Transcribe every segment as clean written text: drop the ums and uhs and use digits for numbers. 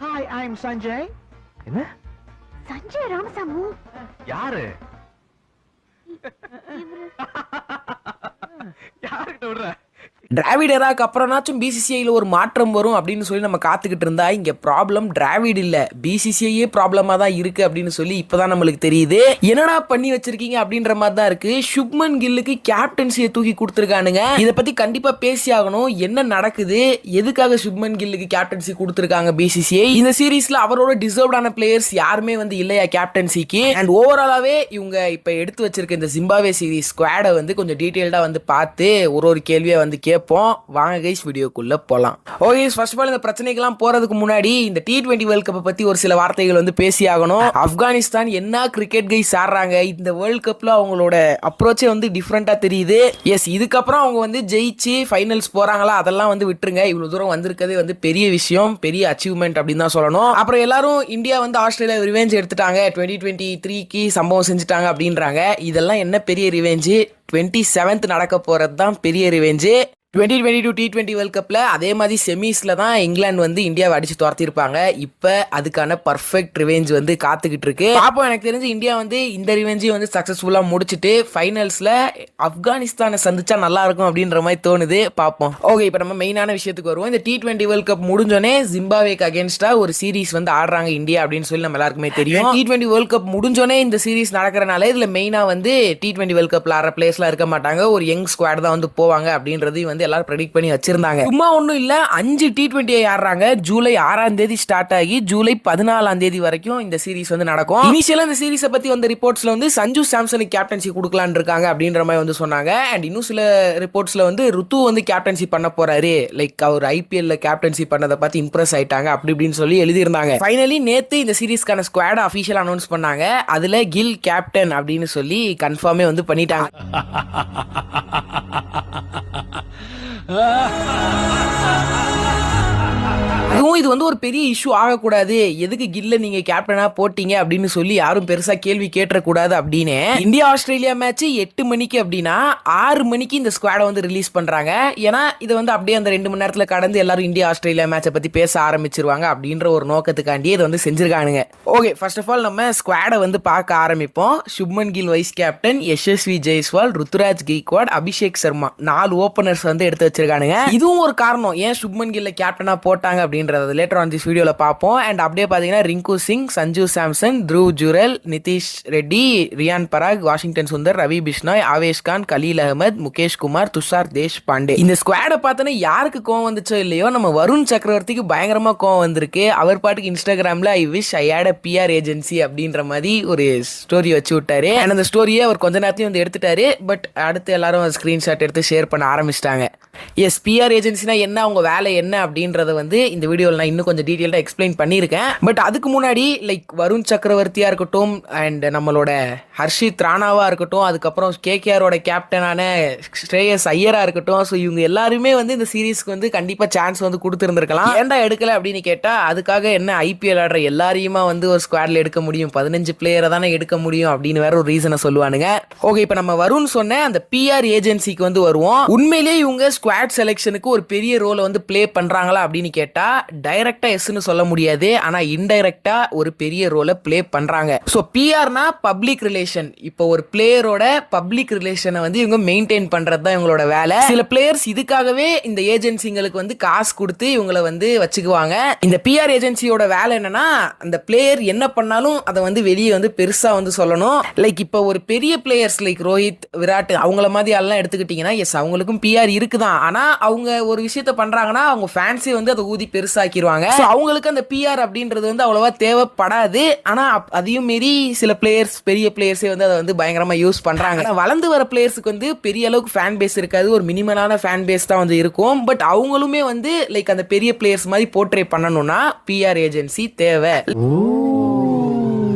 Hi, I'm Sanjay. என்ன சஞ்சய் ராமசாமி யாரு இவரு யாருக்கிட்ட விடுற? டிராவிட் எராக்கு அப்புறம்னாச்சும் பிசிசிஐல ஒரு மாற்றம் வரும் அப்படின்னு சொல்லி நம்ம காத்துக்கிட்டு இருந்தா இங்க ப்ராப்ளம் டிராவிட் இல்ல பிசிசிஐயே ப்ராப்ளமா தான் இருக்கு அப்படின்னு சொல்லி இப்பதான் நம்மளுக்கு தெரியுது. என்னடா பண்ணி வச்சிருக்கீங்க அப்படின்ற மாதிரி தான் இருக்கு. சுப்மன் கில்லுக்கு கேப்டன்சியை தூக்கி கொடுத்துருக்கானுங்க. இதை பத்தி கண்டிப்பா பேசி ஆகணும். என்ன நடக்குது, எதுக்காக சுப்மன் கில்லுக்கு கேப்டன்சி கொடுத்துருக்காங்க பிசிசிஐ, இந்த சீரீஸ்ல அவரோட டிசர்வ்டான பிளேயர்ஸ் யாருமே வந்து இல்லையா கேப்டன்சிக்கு, அண்ட் ஓவராலாவே இவங்க இப்ப எடுத்து வச்சிருக்க இந்த ஜிம்பாவே சீரீஸ் ஸ்குவாடை வந்து கொஞ்சம் டீடைல்டா வந்து பார்த்து ஒரு கேள்வியை வந்து கேட்போம். வாங்க கைஸ் வீடியோக்குள்ள போலாம். ஓகே, ஃபர்ஸ்ட் ஆஃப் ஆல் இந்த பிரச்சனைக்கெல்லாம் போறதுக்கு முன்னாடி இந்த T20 வேர்ல்ட் கப் பத்தி ஒரு சில வார்த்தைகள் வந்து பேசி ஆகணும். ஆப்கானிஸ்தான் என்ன கிரிக்கெட் கைஸ் ஆடுறாங்க. இந்த வேர்ல்ட் கப்ல அவங்களோட அப்ரோச்சே வந்து டிஃப்ரெண்டா தெரியுது. எஸ், இதுக்கப்புறம் அவங்க வந்து ஜெயிச்சு ஃபைனல்ஸ் போறாங்களா அதெல்லாம் வந்து விட்டுருங்க. இவ்வளவு தூரம் வந்திருக்கதே வந்து பெரிய விஷயம், பெரிய அச்சீவ்மெண்ட் அப்படின்னு தான் சொல்லணும். அப்புறம் எல்லாரும் இந்தியா வந்து ஆஸ்திரேலியா ரிவெஞ்ச் எடுத்துட்டாங்க, 2023க்கு சம்பவம் செஞ்சுட்டாங்க அப்படின்றாங்க. இதெல்லாம் என்ன பெரிய ரிவெஞ்சு? 27th நடக்க போறது தான் பெரிய ரிவெஞ்சு. 2022 T20 வேர்ல்ட் கப்ல அதே மாதிரி செமிஸ்ல தான் இங்கிலாந்து வந்து இந்தியாவை அடிச்சு துரத்திருப்பாங்க. இப்ப அதுக்கான பர்ஃபெக்ட் ரிவெஞ்ச் வந்து காத்துக்கிட்டு இருக்கு. பாப்போம். எனக்கு தெரிஞ்சு இந்தியா வந்து இந்த ரிவெஞ்சையும் வந்து சக்சஸ்ஃபுல்லா முடிச்சுட்டு ஃபைனல்ஸ்ல ஆப்கானிஸ்தானை சந்திச்சா நல்லா இருக்கும் அப்படின்ற மாதிரி தோணுது. பாப்போம். ஓகே, இப்ப நம்ம மெயினான விஷயத்துக்கு வருவோம். இந்த T20 வேர்ல்ட் கப் முடிஞ்சோனே ஜிம்பாவேக்கு அகேன்ஸ்டா ஒரு சீரீஸ் வந்து ஆடுறாங்க இந்தியா அப்படின்னு சொல்லி நம்ம எல்லாருக்குமே தெரியும். T20 வேர்ல்ட் கப் முடிஞ்சோனே இந்த சீரீஸ் நடக்கிறனால இதுல மெயினா வந்து T20 வேர்ல்ட் கப்ல ஆடுற பிளேயர்ஸ்லாம் இருக்க மாட்டாங்க. ஒரு யங் ஸ்குவாட் தான் வந்து போவாங்க அப்படின்றது வந்து எல்லாரும் ப்ரெடிக்ட் பண்ணி வச்சிருந்தாங்க. சும்மா ஒண்ணும் இல்ல, 5 T20 ஆடுறாங்க. ஜூலை 6ஆம் தேதி ஸ்டார்ட் ஆகி ஜூலை 14ஆம் தேதி வரைக்கும் இந்த சீரிஸ் வந்து நடக்கும். இனிஷியலா இந்த சீரிஸை பத்தி வந்த ரிப்போர்ட்ஸ்ல வந்து சஞ்சு சாம்சனுக்கு கேப்டன்சி கொடுக்கலான்னு இருக்காங்க அப்படின்ற மாதிரி வந்து சொன்னாங்க. அண்ட் இன்னும் சில ரிப்போர்ட்ஸ்ல வந்து ருத்து வந்து கேப்டன்சி பண்ண போறாரு, லைக் அவர் ஐபிஎல்ல கேப்டன்சி பண்ணதை பார்த்து இம்ப்ரெஸ் ஆயிட்டாங்க அப்படி இப்படின்னு சொல்லி எழுதியிருந்தாங்க. ஃபைனலி நேத்து இந்த சீரிஸ்க்கான ஸ்குவாட் அபிஷியல் அனௌன்ஸ் பண்ணாங்க. அதுல கில் கேப்டன் அப்படின்னு சொல்லி கன்ஃபார்மே வந்து பண்ணிட்டாங்க. அதுவும் இது வந்து ஒரு பெரிய இஷ்யூ ஆகக்கூடாது, எதுக்கு கில்ல நீங்க கேப்டனா போட்டீங்க அப்படின்னு சொல்லி யாரும் பெருசா கேள்வி கேட்டக்கூடாது அப்படின்னு இந்தியா ஆஸ்திரேலியா மேட்ச் 8 மணிக்கு அப்படின்னா 6 மணிக்கு இந்த ஸ்குவாடை வந்து ரிலீஸ் பண்றாங்க. ஏன்னா இது வந்து அப்படியே அந்த 2 மணி நேரத்துல கடந்து எல்லாரும் இந்தியா ஆஸ்திரேலியா மேட்சை பத்தி பேச ஆரம்பிச்சிருவாங்க அப்படின்ற ஒரு நோக்கத்துக்காண்டி இதை வந்து செஞ்சிருக்கானுங்க. ஓகே, ஃபர்ஸ்ட் ஆஃப் ஆல் நம்ம ஸ்குவாடை வந்து பார்க்க ஆரம்பிப்போம். Shubman Gill vice captain, Yashasvi Jaiswal, Ruturaj Gaikwad, Abhishek Sharma 4 openers வந்து எடுத்து வச்சிருக்கானுங்க. இதுவும் ஒரு காரணம் ஏன் சுப்மன் கில்ல கேப்டனா போட்டாங்க அப்படின்றது லேட்டர் ஆன் திஸ் வீடியோல பார்ப்போம். அண்ட் அப்படியே பாத்தீங்கன்னா ரிங்கு சிங், சஞ்சு சாம்சன், த்ருவ் ஜுரல், நிதிஷ் ரெட்டி, ரியான் பராக், வாஷிங்டன் சுந்தர், ரவி பிஷ்னாய், ஆவேஷ் கான், கலீல் அகமது, முகேஷ் குமார், துஷார் தேஷ் பாண்டே. இந்த ஸ்குவாடை பார்த்தோன்னா யாருக்கு கோவம் வந்துச்சோ இல்லையோ நம்ம வருண் சக்கரவர்த்திக்கு பயங்கரமா கோவம் வந்திருக்கு. அவர் பாட்டுக்கு இன்ஸ்டாகிராம்ல I wish I had a PR agency அப்படின்ற மாதிரி ஒரு ஸ்டோரி வச்சு விட்டாரு. அண்ட் அந்த ஸ்டோரியை அவர் கொஞ்ச நேரத்தையும் வந்து எடுத்துட்டாரு. பட் அடுத்து எல்லாரும் ஸ்கிரீன்ஷாட் எடுத்து ஷேர் பண்ண ஆரம்பிச்சிட்டாங்க. எஸ், PR ஏஜென்சினா என்ன, அவங்க வேலை என்ன அப்படின்றத வந்து இந்த வீடியோவில் நான் இன்னும் கொஞ்சம் டீட்டெயில்டாக எக்ஸ்பிளைன் பண்ணியிருக்கேன். பட் அதுக்கு முன்னாடி லைக் வருண் சக்கரவர்த்தியாக இருக்கட்டும் அண்ட் நம்மளோட ஹர்ஷித் ராணாவாக இருக்கட்டும், அதுக்கப்புறம் KKRோட கேப்டனான ஸ்ரேயஸ் ஐயராக இருக்கட்டும், ஸோ இவங்க எல்லாருமே வந்து இந்த சீரீஸ்க்கு வந்து கண்டிப்பாக சான்ஸ் வந்து கொடுத்துருந்துருக்கலாம். ஏன்டா எடுக்கல அப்படின்னு கேட்டால் அதுக்காக என்ன IPL ஆடுற எல்லாரையுமா வந்து ஒரு ஸ்குவாட்ல எடுக்க முடியும், 15 பிளேயரை தானே எடுக்க முடியும் அப்படின்னு வேற ஒரு ரீசனை சொல்லுவானுங்க. ஓகே, இப்போ நம்ம வருண் சொன்ன அந்த PR ஏஜென்சிக்கு வந்து வருவோம். உண்மையிலேயே இவங்க ஸ்குவாட் செலெக்ஷனுக்கு ஒரு பெரிய ரோலை வந்து பிளே பண்றாங்களா அப்படின்னு கேட்டா டைரக்டா எஸ்னு சொல்ல முடியாது, ஆனா இன்டைரக்டா ஒரு பெரிய ரோலை பிளே பண்றாங்க. சோ பிஆர்னா பப்ளிக் ரிலேஷன். இப்போ ஒரு பிளேயரோட பப்ளிக் ரிலேஷனை வந்து இவங்க மெயின்டைன் பண்றது தான் இவங்களோட வேலை. சில பிளேயர்ஸ் இதுக்காகவே இந்த ஏஜென்சிங்களுக்கு வந்து காசு கொடுத்து இவங்களை வந்து வச்சுக்குவாங்க. இந்த பிஆர் ஏஜென்சியோட வேலை என்னன்னா அந்த பிளேயர் என்ன பண்ணாலும் அதை வந்து வெளியே வந்து பெருசா வந்து சொல்லணும். லைக் இப்போ ஒரு பெரிய பிளேயர்ஸ் லைக் ரோஹித், விராட் அவங்கள மாதிரி எல்லாம் எடுத்துக்கிட்டீங்கன்னா எஸ் அவங்களுக்கும் பிஆர் இருக்குதான், ஆனா அவங்க ஒரு விஷயத்த பண்றாங்கன்னா அவங்க ஃபேன்ஸே வந்து அதை ஊதி பெருசாக்கிடுவாங்க. அவங்களுக்கு அந்த பிஆர் அப்படின்றது வந்து அவ்வளவா தேவைப்படாது. ஆனா அதையும் மீறி சில பிளேயர்ஸ், பெரிய பிளேயர்ஸே வந்து அதை வந்து பயங்கரமா யூஸ் பண்றாங்க. வளர்ந்து வர பிளேயர்ஸுக்கு வந்து பெரிய அளவுக்கு ஃபேன் பேஸ் இருக்காது, ஒரு மினிமலான ஃபேன் பேஸ் தான் வந்து இருக்கும். பட் அவங்களுமே வந்து லைக் அந்த பெரிய பிளேயர்ஸ் மாதிரி போர்ட்ரே பண்ணணும்னா பிஆர் ஏஜென்சி தேவை.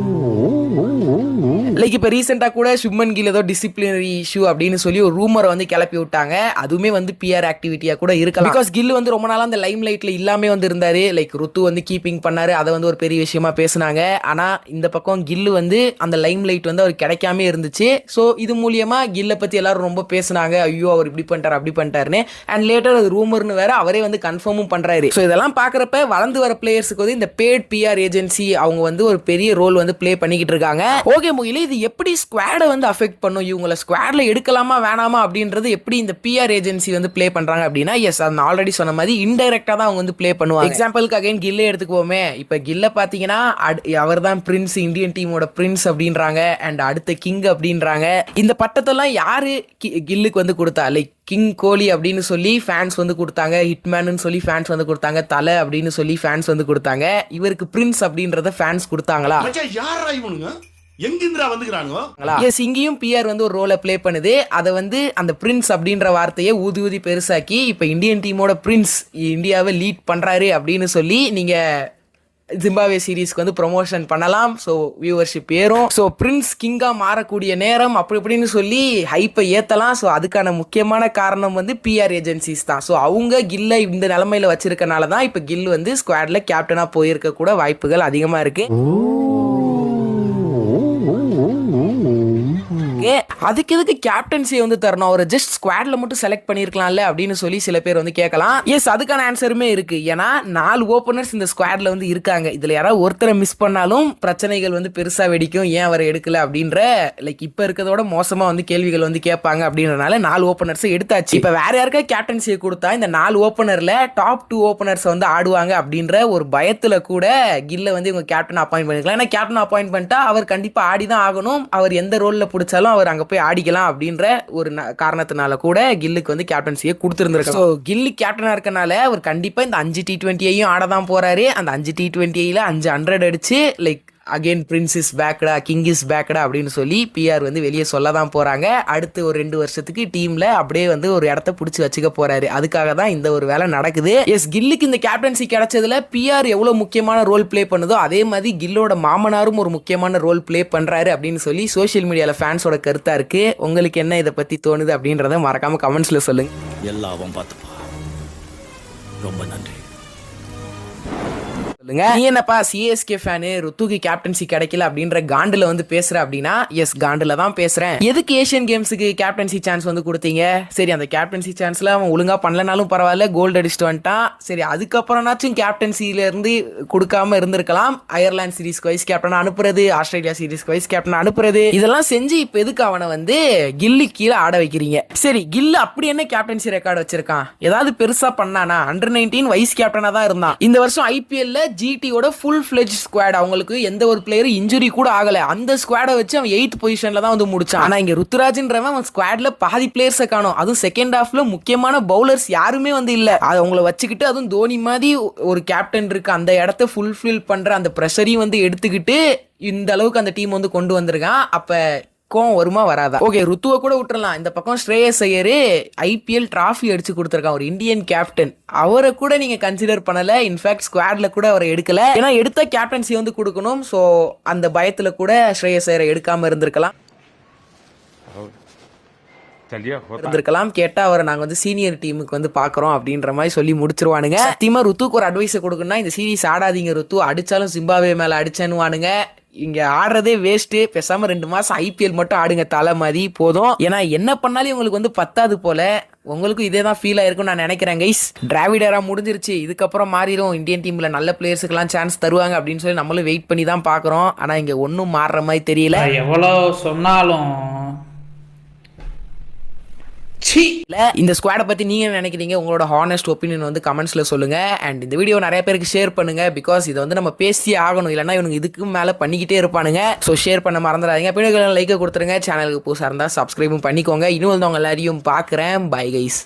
லைக் இப்போ ரீசெண்டாக கூட சுப்மன் கில் ஏதோ டிசிப்ளினரி இஷ்யூ அப்படின்னு சொல்லி ஒரு ரூமரை வந்து கிளப்பி விட்டாங்க. அதுவுமே வந்து பிஆர் ஆக்டிவிட்டியா கூட இருக்கலாம். பிகாஸ் கில் வந்து ரொம்ப நாளா அந்த லைம் லைட்ல இல்லாம வந்து இருந்தாரு. லைக் ருத்து வந்து கீப்பிங் பண்ணாரு, அதை வந்து ஒரு பெரிய விஷயமா பேசினாங்க. ஆனா இந்த பக்கம் கில் வந்து அந்த லைம் லைட் வந்து அவர் கிடைக்காம இருந்துச்சு. ஸோ இது மூலியமா கில்லை பத்தி எல்லாரும் ரொம்ப பேசினாங்க. ஐயோ அவர் இப்படி பண்ணிட்டாரு அப்படி பண்ணிட்டாருன்னு. அண்ட் லேட்டர் அது ரூமர்னு வேற அவரே வந்து கன்ஃபார்மும் பண்றாரு. ஸோ இதெல்லாம் பாக்குறப்ப வளர்ந்து வர பிளேயர்ஸுக்கு வந்து இந்த பேட் பிஆர் ஏஜென்சி அவங்க வந்து ஒரு பெரிய ரோல் வந்து பிளே பண்ணிக்கிட்டு இருக்காங்க. ஓகே முகில, இது எப்படி ஸ்குவாடை வந்து அஃபெக்ட் பண்ணும், இவங்களை ஸ்குவாட்ல எடுக்கலாமா வேணாமா அப்படின்றது எப்படி இந்த பிஆர் ஏஜென்சி வந்து பிளே பண்றாங்க அப்படின்னா, எஸ் நான் ஆல்ரெடி சொன்ன மாதிரி இன்டைரக்டா தான் அவங்க வந்து பிளே பண்ணுவாங்க. எக்ஸாம்பிளுக்கு அகைன் கில்லே எடுத்துக்குவோமே. இப்ப கில்ல பாத்தீங்கன்னா அவர் தான் பிரின்ஸ், இந்தியன் டீமோட பிரின்ஸ் அப்படின்றாங்க. அண்ட் அடுத்த கிங் அப்படின்றாங்க. இந்த பட்டத்தெல்லாம் யாரு கில்லுக்கு வந்து கொடுத்தா? லைக் கிங் கோலி அப்படின்னு சொல்லி ஃபேன்ஸ் வந்து கொடுத்தாங்க, ஹிட்மேன் சொல்லி ஃபேன்ஸ் வந்து கொடுத்தாங்க, தலை அப்படின்னு சொல்லி ஃபேன்ஸ் வந்து கொடுத்தாங்க. இவருக்கு பிரின்ஸ் அப்படின்றத ஃபேன்ஸ் கொடுத்தாங்களா? எஸ், இங்கேயும் பிஆர் வந்து ஒரு ரோலை பிளே பண்ணுது. அதை வந்து அந்த பிரின்ஸ் அப்படின்ற வார்த்தையை ஊதி ஊதி பெருசாக்கி இப்ப இந்தியன் டீமோட பிரின்ஸ் இந்தியாவை லீட் பண்றாரு அப்படின்னு சொல்லி நீங்க ஜிம்பாவே சீரீஸ்க்கு வந்து ப்ரொமோஷன் பண்ணலாம். ஸோ வியூவர்ஷிப் ஏறும். ஸோ பிரின்ஸ் கிங்கா மாறக்கூடிய நேரம் அப்படி இப்படின்னு சொல்லி ஹைப்பை ஏற்றலாம். ஸோ அதுக்கான முக்கியமான காரணம் வந்து பிஆர் ஏஜென்சிஸ் தான். ஸோ அவங்க கில்லை இந்த நிலைமையில வச்சிருக்கனால தான் இப்போ கில் வந்து ஸ்குவாட்ல கேப்டனா போயிருக்க கூட வாய்ப்புகள் அதிகமா இருக்கு. அதுக்கு எதுக்கு கேப்டன்சியை வந்து தரணும், அவர் ஜஸ்ட் ஸ்குவாட்ல மட்டும் செலக்ட் பண்ணிருக்கலாம்ல அப்படின்னு சொல்லி சில பேர் வந்து கேட்கலாம். எஸ், அதுக்கான ஆன்சருமே இருக்கு. ஏன்னா 4 ஓபனர்ஸ் இந்த ஸ்குவாட்ல வந்து இருக்காங்க. இதுல யாராவது ஒருத்தரை மிஸ் பண்ணாலும் பிரச்சனைகள் வந்து பெருசா வெடிக்கும். ஏன் அவர் எடுக்கல அப்படின்ற லைக் இப்ப இருக்கிறதோட மோசமா வந்து கேள்விகள் வந்து கேட்பாங்க. அப்படின்றனால 4 ஓபனர்ஸ் எடுத்தாச்சு. இப்ப வேற யாருக்கா கேப்டன்சியை கொடுத்தா இந்த 4 ஓபனர்ல டாப் 2 ஓபனர்ஸ் வந்து ஆடுவாங்க அப்படின்ற ஒரு பயத்துல கூட கில்ல வந்து இவங்க கேப்டன் அப்பாயிண்ட் பண்ணிக்கலாம். ஏன்னா கேப்டன் அப்பாயிண்ட் பண்ணிட்டா அவர் கண்டிப்பா ஆடிதான் ஆகணும். அவர் எந்த ரோல்ல பிடிச்சாலும் அவர் அங்க போய் ஆடிக்கலாம் அப்படின்ற ஒரு காரணத்தினால கூட கில்லுக்கு வந்து கேப்டன்சியை கொடுத்திருந்திருக்காங்க. ஸோ கில்லு கேப்டனா இருக்கனால அவர் கண்டிப்பா இந்த 5 T20ஐயும் ஆடதான் போறாரு. அந்த 5 T20ல 5 100 அடிச்சு லைக் அகெயின் பிரின்ஸ் இஸ் பேக்கடா, கிங் இஸ் பேக்கடா அப்படின்னு சொல்லி பிஆர் வந்து வெளியே சொல்ல தான் போறாங்க. அடுத்து ஒரு 2 வருஷத்துக்கு டீம்ல அப்படியே வந்து ஒரு இடத்த பிடிச்சி வச்சுக்க போறாரு. அதுக்காக தான் இந்த ஒரு வேலை நடக்குது. எஸ், கில்லுக்கு இந்த கேப்டன்சி கிடைச்சதுல பிஆர் எவ்வளவு முக்கியமான ரோல் பிளே பண்ணுதோ அதே மாதிரி கில்லோட மாமனாரும் ஒரு முக்கியமான ரோல் பிளே பண்றாரு அப்படின்னு சொல்லி சோசியல் மீடியால ஃபேன்ஸோட கருத்தா இருக்கு. உங்களுக்கு என்ன இதை பத்தி தோணுது அப்படின்றத மறக்காம கமெண்ட்ஸ்ல சொல்லுங்க. எல்லாவும் பார்த்துப்பா. ரொம்ப நன்றி. நீ என்னப்பா சிஎஸ்கே ஃபேனு, ருத்துக்கு கேப்டன்சி கிடைக்கல அப்படின்ற காண்டுல வந்து பேசுற அப்படின்னா, எஸ் காண்டுல தான் பேசுறேன். எதுக்கு ஏசியன் கேம்ஸுக்கு கேப்டன்சி சான்ஸ் வந்து கொடுத்தீங்க? சரி, அந்த கேப்டன்சி சான்ஸ்ல அவன் ஒழுங்கா பண்ணலனாலும் பரவாயில்ல, கோல்டு அடிச்சுட்டு வந்துட்டான். சரி, அதுக்கப்புறம்னாச்சும் கேப்டன்சில இருந்து கொடுக்காம இருந்திருக்கலாம். அயர்லாந்து சீரீஸ்க்கு வைஸ் கேப்டன் அனுப்புறது, ஆஸ்திரேலியா சீரீஸ்க்கு வைஸ் கேப்டன் அனுப்புறது, இதெல்லாம் செஞ்சு இப்ப எதுக்கு அவனை வந்து கில்லு கீழே ஆட வைக்கிறீங்க? சரி, கில்லு அப்படி என்ன கேப்டன்சி ரெக்கார்டு வச்சிருக்கான்? ஏதாவது பெருசா பண்ணானா? அண்டர் 19 வைஸ் கேப்டனா தான் இருந்தான். இந்த வருஷம் ஐபிஎல்ல ஜிடியோட ஃபுல் ஃபிளெஜ் ஸ்குவாட், அவங்களுக்கு எந்த ஒரு பிளேயரும் இன்ஜுரி கூட ஆகல. அந்த ஸ்குவாடை வச்சு அவன் 8th பொசிஷன்ல தான் வந்து முடிச்சான். ஆனா இங்க ருத்துராஜ்ன்றவன் அவன் ஸ்குவாட்ல பாதி பிளேயர்ஸை காணும். அதுவும் செகண்ட் ஹாஃப்ல முக்கியமான பவுலர்ஸ் யாருமே வந்து இல்ல. அது அவங்கள வச்சுக்கிட்டு அதுவும் தோனி மாதிரி ஒரு கேப்டன் இருக்கு, அந்த இடத்த ஃபுல்ஃபில் பண்ற அந்த பிரஷரையும் வந்து எடுத்துக்கிட்டு இந்த அளவுக்கு அந்த டீம் வந்து கொண்டு வந்திருக்கான். அப்ப கோவம் வருமா வராதா? ஓகே, ருத்துவை கூட விட்டுறலாம். இந்த பக்கம் ஸ்ரேயஸ் ஐயர் ஐபிஎல் டிராஃபி அடிச்சு கொடுத்துருக்கான், ஒரு இந்தியன் கேப்டன். அவரை கூட நீங்க கன்சிடர் பண்ணல. இன்ஃபேக்ட் ஸ்குவாட்ல கூட அவரை எடுக்கல. ஏன்னா எடுத்த கேப்டன்சி வந்து கொடுக்கணும். ஸோ அந்த பயத்துல கூட ஸ்ரேயஸ் ஐயரை எடுக்காம இருந்திருக்கலாம். கேட்டா அவரை நாங்க வந்து சீனியர் டீமுக்கு வந்து பாக்குறோம் அப்படின்ற மாதிரி சொல்லி முடிச்சிருவானுங்க. சத்தியமா ருத்துக்கு ஒரு அட்வைஸ் கொடுக்கணும்னா, இந்த சீரீஸ் ஆடாதீங்க ருத்து, அடிச்சாலும் ஜிம்பாப்வே மேல அடிச்சேன்னுவானுங்க. இங்க ஆடுறதே வேஸ்ட். பேசாம 2 மாசம் ஐபிஎல் மட்டும் ஆடுங்க, தலை மாதிரி போதும். ஏன்னா என்ன பண்ணாலும் உங்களுக்கு வந்து பத்தாது போல. உங்களுக்கும் இதே தான் ஃபீல் ஆயிருக்கும் நான் நினைக்கிறேன் கைஸ். டிராவிடரா முடிஞ்சிருச்சு, இதுக்கப்புறம் மாறிடும். இந்தியன் டீம்ல நல்ல பிளேயர்ஸுக்கெல்லாம் சான்ஸ் தருவாங்க அப்படின்னு சொல்லி நம்மளும் வெயிட் பண்ணி தான் பாக்குறோம். ஆனா இங்க ஒன்னும் மாறுற மாதிரி தெரியல. எவ்வளவு சொன்னாலும் இந்த ஸ்குவாடை பத்தி நீங்க நினைக்கிறீங்க? உங்களோட ஹானஸ்ட் ஒப்பீனியன் வந்து கமெண்ட்ஸ்ல சொல்லுங்க. அண்ட் இந்த வீடியோ நிறைய பேருக்கு ஷேர் பண்ணுங்க. பிகாஸ் இதை வந்து நம்ம பேசி ஆகணும், இல்லைன்னா இவனுக்கு இதுக்கு மேல பண்ணிக்கிட்டே இருப்பானுங்க. ஸோ ஷேர் பண்ண மறந்துடாதீங்க. பின்னாடி லைக் கொடுத்துருங்க. சேனலுக்கு புதுசாக இருந்தால் சப்ஸ்கிரைபும் பண்ணிக்கோங்க. இன்னும் வந்து அவங்க எல்லாரையும் பார்க்குறேன். Bye guys.